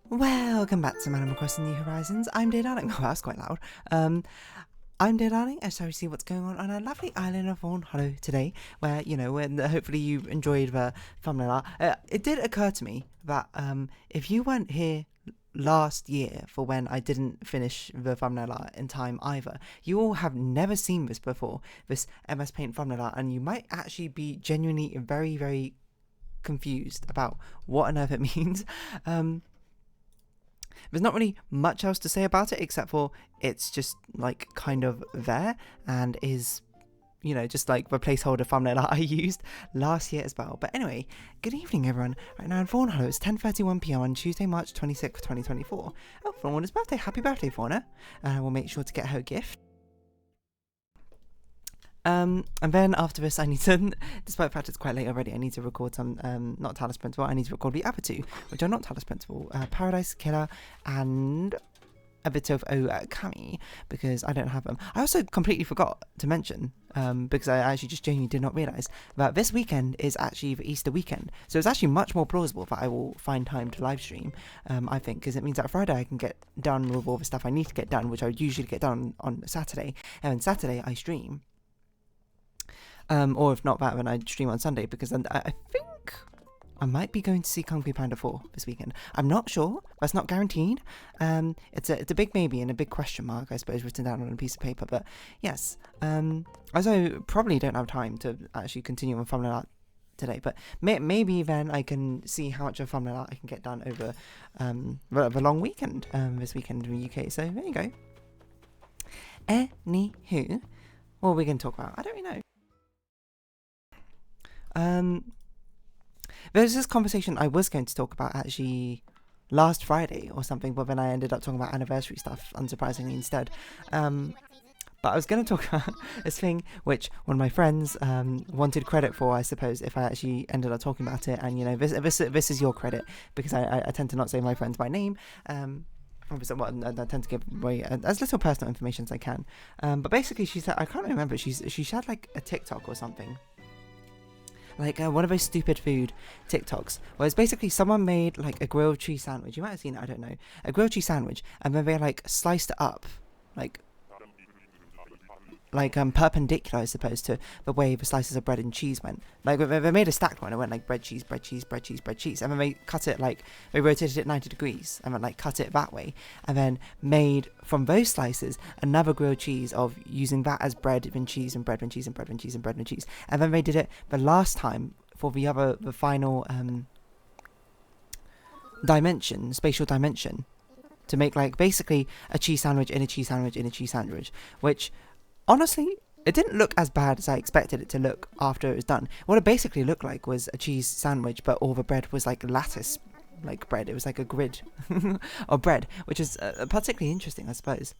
Welcome back to Animal Crossing New Horizons. I'm Dear Darling. Oh, that's quite loud. I'm Dear Darling, and shall we see what's going on our lovely island of Fawnhallow today, where, when hopefully you enjoyed the thumbnail art. It did occur to me that if you weren't here last year for when I didn't finish the thumbnail art in time either, you all have never seen this before, this MS Paint thumbnail art, and you might actually be genuinely very, very confused about what on earth it means. There's not really much else to say about it except for it's just like kind of there and is, just like the placeholder thumbnail that I used last year as well. But anyway, good evening everyone. Right now in Fawnhallow, it's 10:31 p.m. on Tuesday, March 26th, 2024. Oh, Fawna's birthday. Happy birthday, Fawna. We'll make sure to get her a gift. And then after this, I need to, despite the fact it's quite late already, I need to record some, not Talos Principle, I need to record the other two, which are not Talos Principle, Paradise Killer and a bit of Kami, because I don't have them. I also completely forgot to mention, because I actually just genuinely did not realise, that this weekend is actually the Easter weekend, so it's actually much more plausible that I will find time to live stream, I think, because it means that Friday I can get done with all the stuff I need to get done, which I would usually get done on Saturday, and then Saturday I stream. Or if not that, then I'd stream on Sunday, because then I think I might be going to see Kung Fu Panda 4 this weekend. I'm not sure. That's not guaranteed. It's a big maybe and a big question mark, I suppose, written down on a piece of paper. But yes, I also probably don't have time to actually continue on thumbnail art today. But maybe then I can see how much of thumbnail art I can get done over the long weekend, this weekend in the UK. So there you go. Anywho, what are we going to talk about? I don't really know. There's this conversation I was going to talk about actually last Friday or something, but then I ended up talking about anniversary stuff, unsurprisingly, instead. But I was going to talk about this thing which one of my friends wanted credit for, I suppose, if I actually ended up talking about it. And, this is your credit, because I tend to not say my friends by name. Obviously, I tend to give away as little personal information as I can. But basically, she said, I can't remember, she shared like a TikTok or something. Like one of those stupid food TikToks, where it's basically someone made like a grilled cheese sandwich. You might have seen it, I don't know. A grilled cheese sandwich, and then they like sliced it up, like perpendicular, I suppose, to the way the slices of bread and cheese went. Like they made a stacked one. It went like bread, cheese, bread, cheese, bread, cheese, bread, cheese, and then they cut it like they rotated it 90 degrees, and then like cut it that way, and then made from those slices another grilled cheese of using that as bread and cheese and bread and cheese and bread and cheese and bread and cheese, and then they did it the last time for the final spatial dimension, to make like basically a cheese sandwich in a cheese sandwich in a cheese sandwich, which honestly, it didn't look as bad as I expected it to look after it was done. What it basically looked like was a cheese sandwich, but all the bread was like lattice, like bread. It was like a grid of bread, which is particularly interesting, I suppose.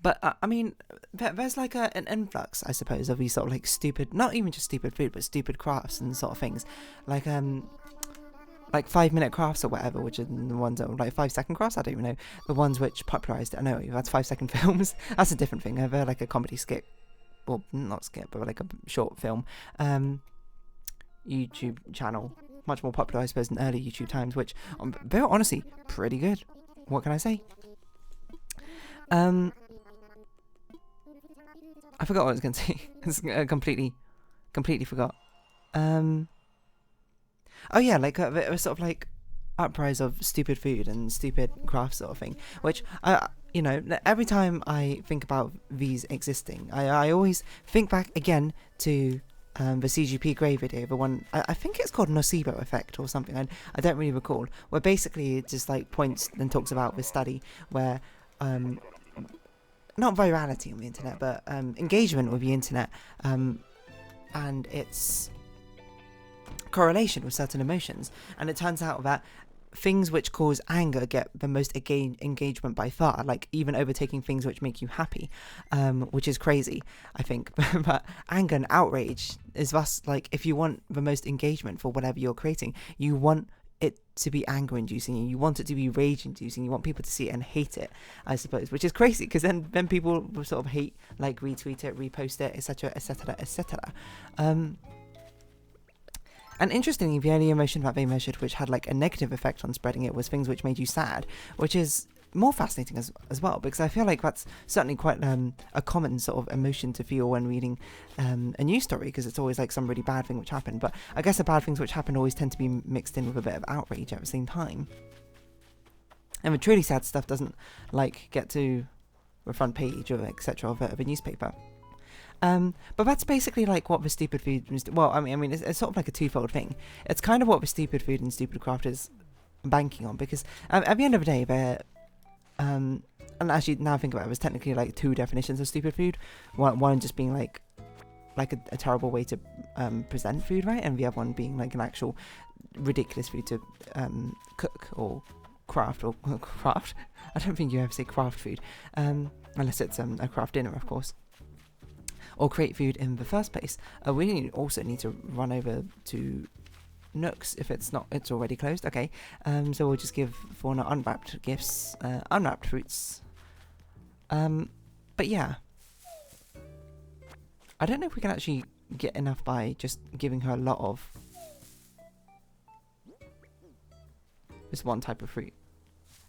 But I mean, there's like an influx, I suppose, of these sort of like stupid, not even just stupid food, but stupid crafts and sort of things, like 5-minute crafts or whatever, which are the ones that are like 5-second crafts. I don't even know, the ones which popularized it. I know that's 5-second films. That's a different thing. They're like a comedy skit, well, not skit, but like a short film YouTube channel, much more popular, I suppose, in early YouTube times, which they're honestly pretty good. What can I say? I forgot what I was going to say. completely forgot. Oh yeah, like a sort of like uprise of stupid food and stupid craft sort of thing, which every time I think about these existing, I always think back again to the CGP Grey video, the one, I think it's called Nocebo Effect or something, I don't really recall, where basically it just like points and talks about this study where not virality on the internet, but engagement with the internet and its correlation with certain emotions, and it turns out that things which cause anger get the most engagement by far, like even overtaking things which make you happy, which is crazy, I think. But anger and outrage is thus, like, if you want the most engagement for whatever you're creating, you want it to be anger inducing, and you want it to be rage inducing, you want people to see it and hate it, I suppose, which is crazy, because then people will sort of hate, like, retweet it, repost it, etc, etc, etc. And interestingly, the only emotion that they measured which had like a negative effect on spreading it was things which made you sad, which is more fascinating as well, because I feel like that's certainly quite a common sort of emotion to feel when reading a news story, because it's always like some really bad thing which happened. But I guess the bad things which happen always tend to be mixed in with a bit of outrage at the same time. And the truly sad stuff doesn't like get to the front page or etc. of a newspaper. But that's basically like what the stupid food. Well, I mean, it's sort of like a twofold thing. It's kind of what the stupid food and stupid craft is banking on, because at the end of the day, they're and actually now I think about it, there's technically like two definitions of stupid food. One just being like a terrible way to present food, right, and the other one being like an actual ridiculous food to cook or craft or craft. I don't think you ever say craft food, unless it's a craft dinner, of course, or create food in the first place. We also need to run over to Nooks if it's already closed. Okay, so we'll just give Fauna unwrapped gifts, unwrapped fruits. But yeah, I don't know if we can actually get enough by just giving her a lot of this one type of fruit.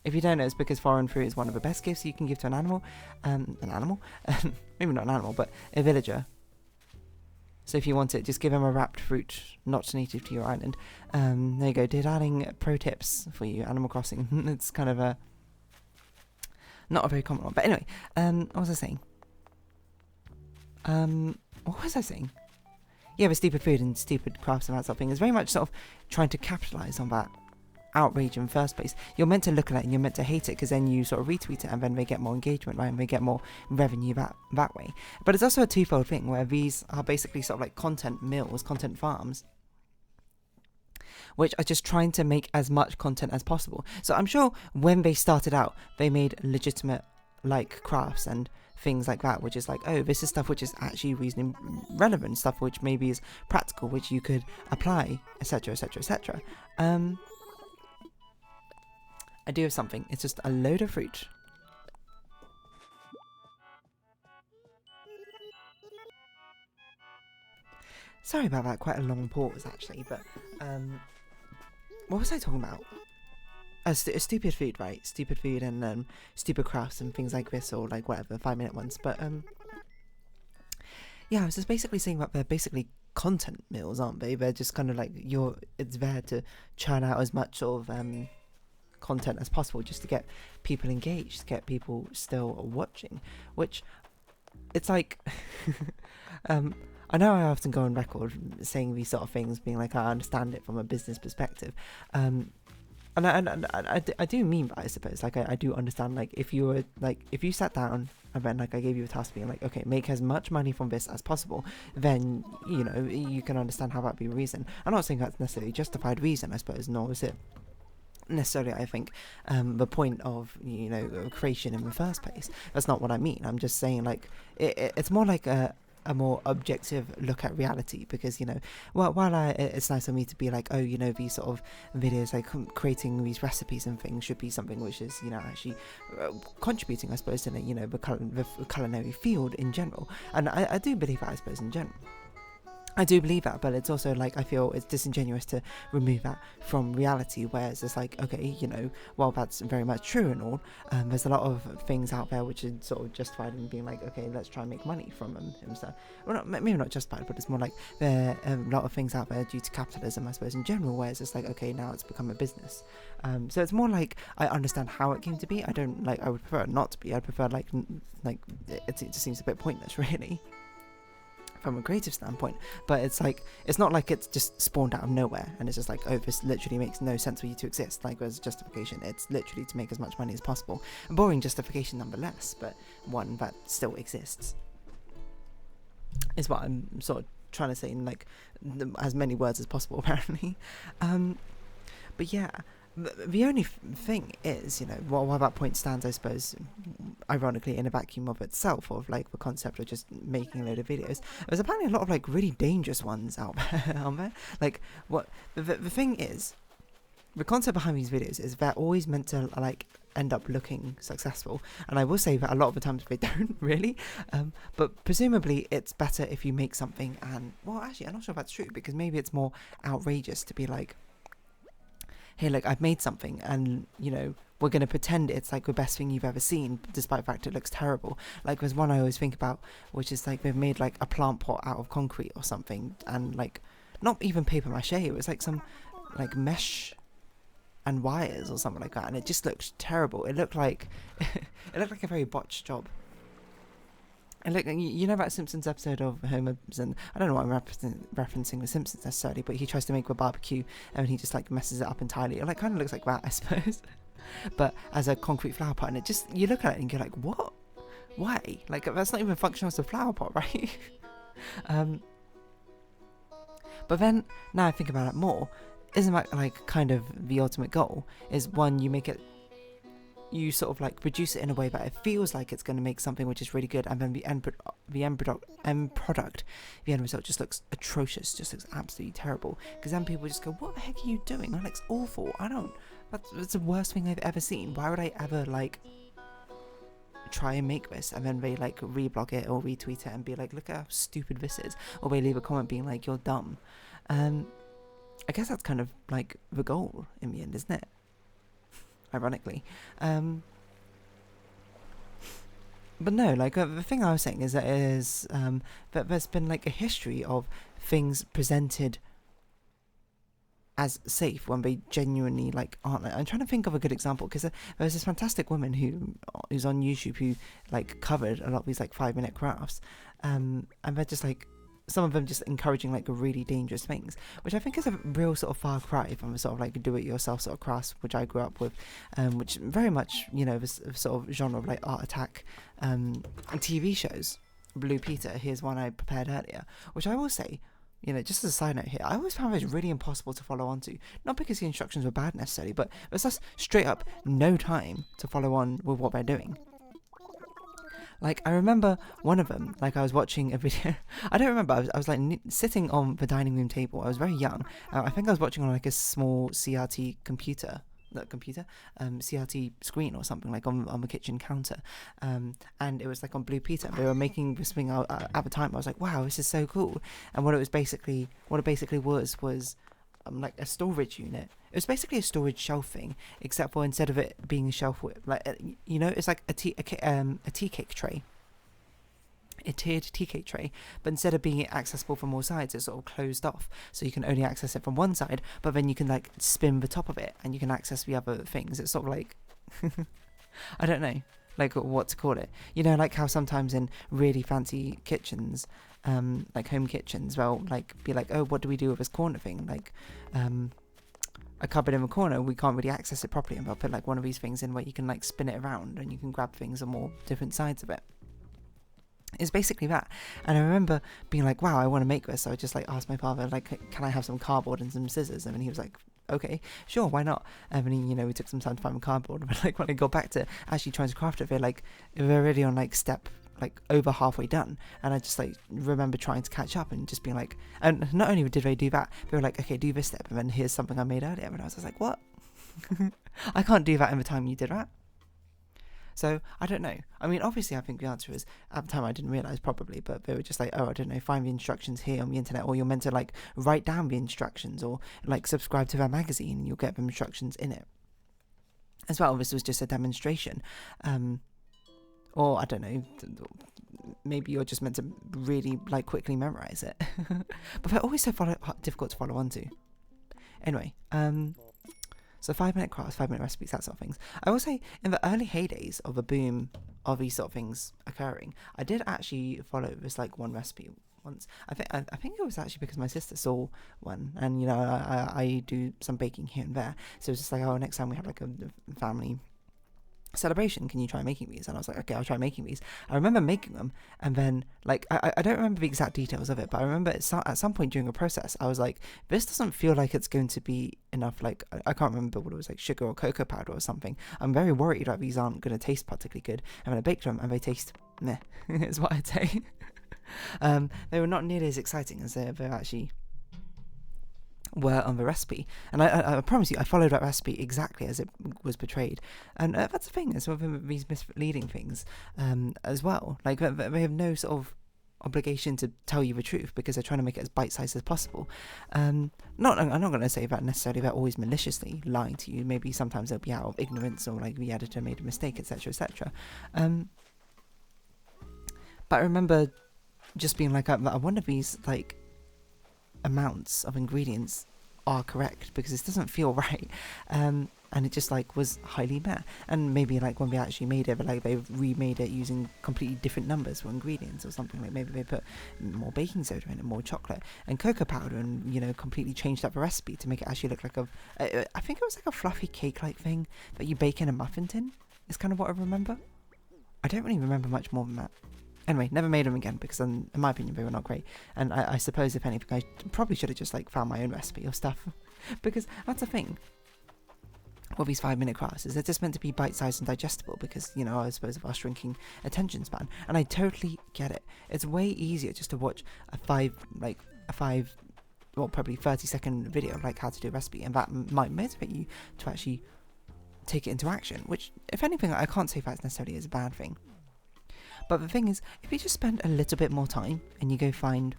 If you don't know, it's because foreign fruit is one of the best gifts you can give to an animal. Maybe not an animal, but a villager. So if you want it, just give him a wrapped fruit, not native to your island. There you go, dear darling, pro tips for you, Animal Crossing. It's kind of not a very common one. But anyway, what was I saying? What was I saying? Yeah, but stupid food and stupid crafts and that sort of thing is very much sort of trying to capitalise on that outrage in the first place. You're meant to look at it and you're meant to hate it, because then you sort of retweet it and then they get more engagement, right, and they get more revenue that way. But it's also a twofold thing where these are basically sort of like content mills, content farms, which are just trying to make as much content as possible. So I'm sure when they started out, they made legitimate like crafts and things like that, which is like, oh, this is stuff which is actually reasonably relevant, stuff which maybe is practical, which you could apply, etc, etc, etc. I do have something. It's just a load of fruit. Sorry about that, quite a long pause actually, but what was I talking about? Stupid food, right? Stupid food and stupid crafts and things like this, or like whatever, 5-minute ones. But yeah, I was just basically saying that they're basically content mills, aren't they? They're just kind of like it's there to churn out as much sort of content as possible, just to get people engaged, get people still watching, which it's like I know I often go on record saying these sort of things, being like, I understand it from a business perspective, and I do mean that, I suppose. Like I do understand, like if you sat down and then like I gave you a task being like, okay, make as much money from this as possible, then you know you can understand how that'd be a reason. I'm not saying that's necessarily justified reason, I suppose, nor is it necessarily, I think, the point of creation in the first place. That's not what I mean. I'm just saying like it's more like a more objective look at reality, because while it's nice for me to be like, oh, these sort of videos, like creating these recipes and things, should be something which is actually contributing, I suppose, to the culinary field in general, and I do believe that, I suppose, in general. I do believe that, but it's also like I feel it's disingenuous to remove that from reality, where it's just like, okay, while that's very much true and all, there's a lot of things out there which are sort of justified in being like, okay, let's try and make money from them and stuff. Well, maybe not justified, but it's more like there are a lot of things out there due to capitalism, I suppose, in general, where it's just like, okay, now it's become a business. So it's more like I understand how it came to be. I would prefer it not to be. I prefer like it just seems a bit pointless, really, from a creative standpoint. But it's like, it's not like it's just spawned out of nowhere and it's just like, oh, this literally makes no sense for you to exist, like as justification. It's literally to make as much money as possible. A boring justification nonetheless, but one that still exists, is what I'm sort of trying to say in like as many words as possible, apparently. But yeah, the only thing is, while that point stands, I suppose, ironically, in a vacuum of itself, of like the concept of just making a load of videos, there's apparently a lot of like really dangerous ones out there, aren't there? Like, what the thing is, the concept behind these videos is they're always meant to like end up looking successful, and I will say that a lot of the times they don't really, but presumably it's better if you make something and, well, actually I'm not sure if that's true, because maybe it's more outrageous to be like, hey, look, I've made something, and you know, we're going to pretend it's like the best thing you've ever seen, despite the fact it looks terrible. Like, there's one I always think about, which is like they've made like a plant pot out of concrete or something, and like not even paper mache, it was like some like mesh and wires or something like that, and it just looked terrible. It looked like it looked like a very botched job. And look, you know that Simpsons episode of Homer, and I don't know why I'm referencing the Simpsons necessarily, but he tries to make a barbecue and he just like messes it up entirely. It like kind of looks like that, I suppose, but as a concrete flower pot, and it just, you look at it and you're like, what? Why? Like, that's not even functional as a flower pot, right? But then now I think about it more, isn't that like kind of the ultimate goal? Is one, you make it, you sort of like produce it in a way that it feels like it's going to make something which is really good, and then the end result just looks atrocious, just looks absolutely terrible, because then people just go, what the heck are you doing? That looks awful. That's the worst thing I've ever seen. Why would I ever like try and make this? And then they like reblog it or retweet it and be like, look at how stupid this is, or they leave a comment being like, you're dumb. I guess that's kind of like the goal in the end, isn't it? Ironically. But no, like the thing I was saying is that there's been like a history of things presented as safe when they genuinely like aren't. I'm trying to think of a good example, because there's this fantastic woman who's on YouTube who like covered a lot of these like 5-minute crafts, and they're just like, some of them just encouraging like really dangerous things, which I think is a real sort of far cry from the sort of like do-it-yourself sort of crafts which I grew up with, which very much, you know, this sort of genre of like art attack and TV shows. Blue Peter, here's one I prepared earlier, which I will say, you know, just as a side note here, I always found it really impossible to follow on to, not because the instructions were bad necessarily, but there's just straight up no time to follow on with what they're doing. Like, I remember one of them, like, I was watching a video, I don't remember, I was like, sitting on the dining room table, I was very young, I think I was watching on, like, a small CRT CRT screen or something, like, on the kitchen counter, and it was, like, on Blue Peter, they were making this thing, at the time, I was like, wow, this is so cool, and what it basically was, like, a storage unit. It was basically a storage shelf thing, except for instead of it being a shelf with, like, you know, it's like a tea cake tray, a tiered tea cake tray, but instead of being accessible from all sides, it's sort of closed off, so you can only access it from one side, but then you can like spin the top of it and you can access the other things. It's sort of like I don't know, like what to call it, you know, like how sometimes in really fancy kitchens, like home kitchens, they'll like be like, oh, what do we do with this corner thing, like a cupboard in the corner, we can't really access it properly, and they'll put like one of these things in where you can like spin it around and you can grab things on more different sides of it. It's basically that. And I remember being like, wow, I want to make this, so I just like asked my father, like, can I have some cardboard and some scissors? And then he was like, okay, sure, why not? And then, you know, we took some time to find the cardboard, but like when I got back to actually trying to craft it, they're already on like step like over halfway done, and I just like remember trying to catch up and just being like, and not only did they do that, they were like, okay, do this step, and then here's something I made earlier, and I was just like, what? I can't do that in the time you did that. So I don't know. I mean, obviously I think the answer is, at the time I didn't realise probably, but they were just like, oh, I don't know, find the instructions here on the internet, or you're meant to like write down the instructions, or like subscribe to their magazine and you'll get the instructions in it. As well, this was just a demonstration. Or I don't know, maybe you're just meant to really like quickly memorize it. But they're always so difficult to follow on to. Anyway, so 5-minute crafts, 5-minute recipes, that sort of things. I will say, in the early heydays of the boom of these sort of things occurring, I did actually follow this like one recipe once. I think it was actually because my sister saw one, and you know, I do some baking here and there, so it's just like, oh, next time we have like a family celebration, can you try making these? And I was like, okay, I'll try making these. I remember making them, and then like I don't remember the exact details of it, but I remember at some point during the process I was like, this doesn't feel like it's going to be enough, like I can't remember what it was, like sugar or cocoa powder or something. I'm very worried that these aren't going to taste particularly good, and then I baked them and they taste meh is what I'd say. They were not nearly as exciting as they're actually were on the recipe, and I promise you I followed that recipe exactly as it was portrayed, and that's the thing, it's one of these misleading things as well, like they have no sort of obligation to tell you the truth because they're trying to make it as bite-sized as possible. I'm not going to say that necessarily they're always maliciously lying to you. Maybe sometimes they'll be out of ignorance, or like the editor made a mistake, etc, etc. But I remember just being like, I wonder if these like amounts of ingredients are correct, because this doesn't feel right. And it just like was highly meh. And maybe like when we actually made it, but like they remade it using completely different numbers for ingredients or something. Like maybe they put more baking soda in it, more chocolate and cocoa powder, and you know, completely changed up the recipe to make it actually look like I think it was like a fluffy cake like thing that you bake in a muffin tin. Is kind of what I remember. I don't really remember much more than that. Anyway, never made them again because in my opinion they were not great. And I suppose if anything I probably should have just like found my own recipe or stuff. Because that's the thing. Well, these 5-minute classes, they're just meant to be bite-sized and digestible because, you know, I suppose of our shrinking attention span. And I totally get it. It's way easier just to watch a probably 30-second video of like how to do a recipe, and that might motivate you to actually take it into action, which, if anything, I can't say that necessarily is a bad thing. But the thing is, if you just spend a little bit more time and you go find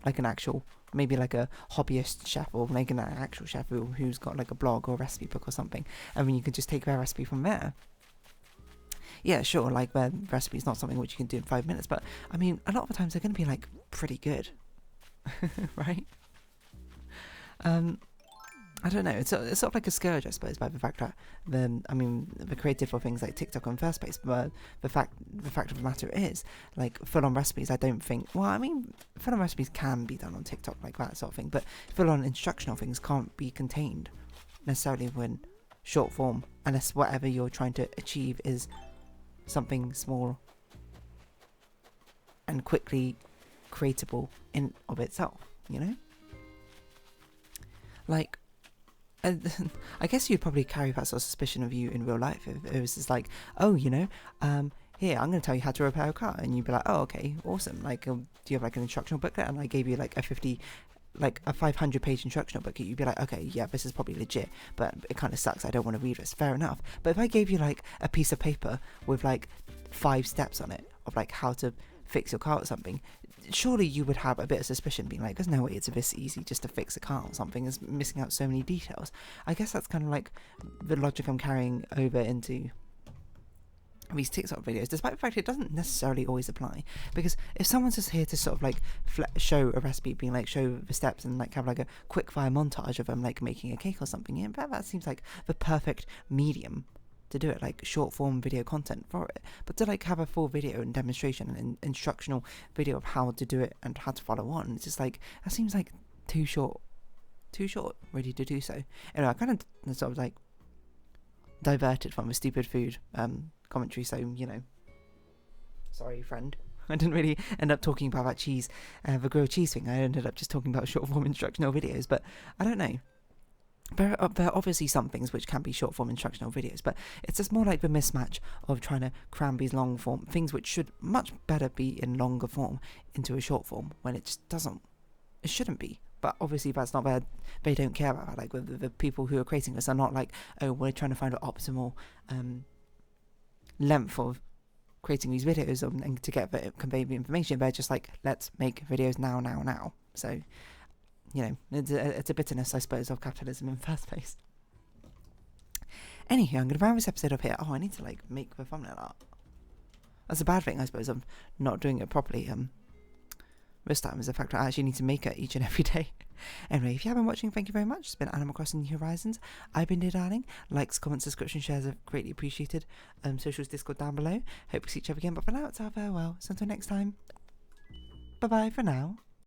like an actual, maybe like a hobbyist chef, or like an actual chef who's got like a blog or a recipe book or something, and then you can just take their recipe from there. Yeah, sure, like their recipe is not something which you can do in 5 minutes, but I mean, a lot of the times they're going to be like pretty good, right? I don't know, it's sort of like a scourge, I suppose, by the fact that the creative for things like TikTok in the first place, but the fact of the matter is, like, full-on recipes, I don't think, well, I mean, full-on recipes can be done on TikTok, like that sort of thing, but full-on instructional things can't be contained necessarily when short form, unless whatever you're trying to achieve is something small and quickly creatable in of itself, you know? Like, I guess you'd probably carry that sort of suspicion of you in real life if it was just like, oh, you know, here, I'm going to tell you how to repair a car, and you'd be like, oh, okay, awesome, like, do you have like an instructional booklet? And I gave you like a 500-page instructional booklet. You'd be like, okay, yeah, this is probably legit, but it kind of sucks, I don't want to read this, fair enough. But if I gave you like a piece of paper with like 5 steps on it of like how to fix your car or something, surely you would have a bit of suspicion, being like, there's no way it's this easy just to fix a car or something, it's missing out so many details. I guess that's kind of like the logic I'm carrying over into these TikTok videos, despite the fact it doesn't necessarily always apply, because if someone's just here to sort of like show a recipe, being like, show the steps and like have like a quick fire montage of them like making a cake or something, yeah, that seems like the perfect medium to do it, like short form video content for it. But to like have a full video and demonstration and instructional video of how to do it and how to follow on, it's just like, that seems like too short really to do so. Anyway, I kind of sort of like diverted from the stupid food commentary, so, you know, sorry friend, I didn't really end up talking about that cheese, the grilled cheese thing. I ended up just talking about short form instructional videos. But I don't know, there are obviously some things which can be short form instructional videos, but it's just more like the mismatch of trying to cram these long form things which should much better be in longer form into a short form, when it just doesn't, it shouldn't be. But obviously that's not where they don't care about that. Like the people who are creating this are not like, oh, we're trying to find an optimal length of creating these videos and to convey the information. They're just like, let's make videos now. So, you know, it's a bitterness, I suppose, of capitalism in the first place. Anywho, I'm going to round this episode up here. Oh, I need to like make the thumbnail art. That's a bad thing, I suppose, of not doing it properly. This time is the fact that I actually need to make it each and every day. Anyway, if you have been watching, thank you very much. It's been Animal Crossing New Horizons. I've been Dear Darling. Likes, comments, subscription, shares are greatly appreciated. Socials, Discord down below. Hope we see each other again. But for now, it's our farewell. So until next time, bye-bye for now.